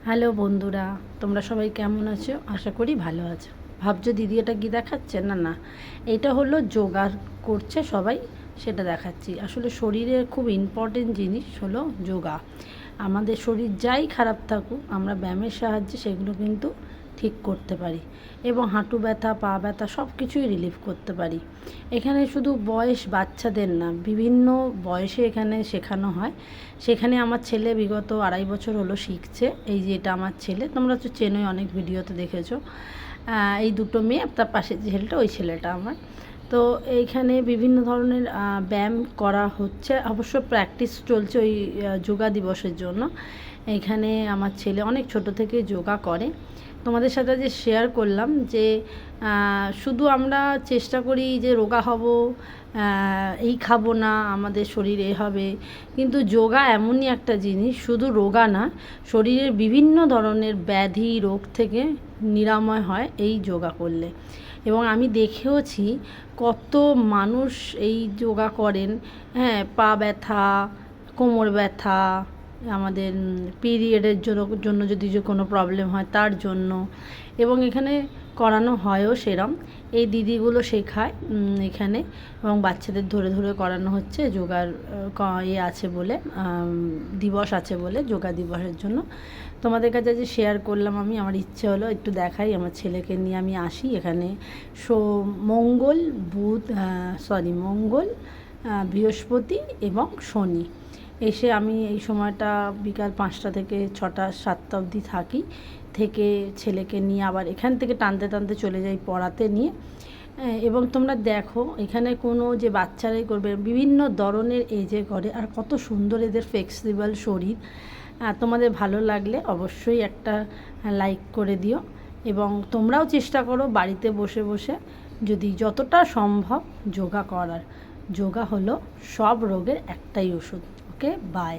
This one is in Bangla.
হ্যালো বন্ধুরা, তোমরা সবাই কেমন আছো? আশা করি ভালো আছো। ভাবছো দিদি এটা কী দেখাচ্ছে? না না, এটা হলো যোগা করছে সবাই, সেটা দেখাচ্ছি। আসলে শরীরের খুব ইম্পর্টেন্ট জিনিস হলো যোগা। আমাদের শরীর যাই খারাপ থাকুক, আমরা ব্যায়ামের সাহায্যে সেগুলো কিন্তু ঠিক করতে পারি এবং হাঁটু ব্যথা, পা ব্যথা সব কিছুই রিলিফ করতে পারি। এখানে শুধু বয়স বাচ্চাদের না, বিভিন্ন বয়সে এখানে শেখানো হয়। সেখানে আমার ছেলে বিগত 2.5 বছর হলো শিখছে। এই যে এটা আমার ছেলে, তোমরা তো চেনোই, অনেক ভিডিওতে দেখেছো। এই দুটো মেয়ে, তার পাশে যে ছেলেটা, ওই ছেলেটা আমার। তো এইখানে বিভিন্ন ধরনের ব্যায়াম করা হচ্ছে, অবশ্য প্র্যাকটিস চলছে ওই যোগা দিবসের জন্য। এইখানে আমার ছেলে অনেক ছোট থেকে যোগা করে। তোমাদের সাথে যে শেয়ার করলাম যে শুধু আমরা চেষ্টা করি যে রোগা হব, এই খাবো না, আমাদের শরীর এ হবে, কিন্তু যোগা এমনই একটা জিনিস, শুধু রোগা না, শরীরের বিভিন্ন ধরনের ব্যাধি রোগ থেকে নিরাময় হয় এই যোগা করলে। এবং আমি দেখেওছি কত মানুষ এই যোগা করেন, হ্যাঁ, পা ব্যথা, কোমর ব্যথা, আমাদের পিরিয়ডের জন্য যদি কোনো প্রবলেম হয় তার জন্য, এবং এখানে করানো হয়ও সেরম। এই দিদিগুলো শেখায় এখানে, এবং বাচ্চাদের ধরে ধরে করানো হচ্ছে যোগার আছে বলে, দিবস আছে বলে, যোগা দিবসের জন্য। তোমাদের কাছে যে শেয়ার করলাম আমি, আমার ইচ্ছে হলো একটু দেখাই। আমার ছেলেকে নিয়ে আমি আসি এখানে মঙ্গল, বৃহস্পতি এবং শনি। এসে আমি এই সময়টা বিকাল 5টা থেকে 6টা 7টা অবধি থাকি, থেকে ছেলেকে নিয়ে আবার এখান থেকে টানতে টানতে চলে যাই পড়াতে নিয়ে। এবং তোমরা দেখো এখানে কোনো যে বাচ্চারাই করবে, বিভিন্ন ধরনের এজে করে, আর কত সুন্দর এদের ফ্লেক্সিবল শরীর। তোমাদের ভালো লাগলে অবশ্যই একটা লাইক করে দিও, এবং তোমরাও চেষ্টা করো বাড়িতে বসে বসে যদি যতটা সম্ভব যোগা করার। যোগা হলো সব রোগের একটাই ওষুধ। ওকে, বাই।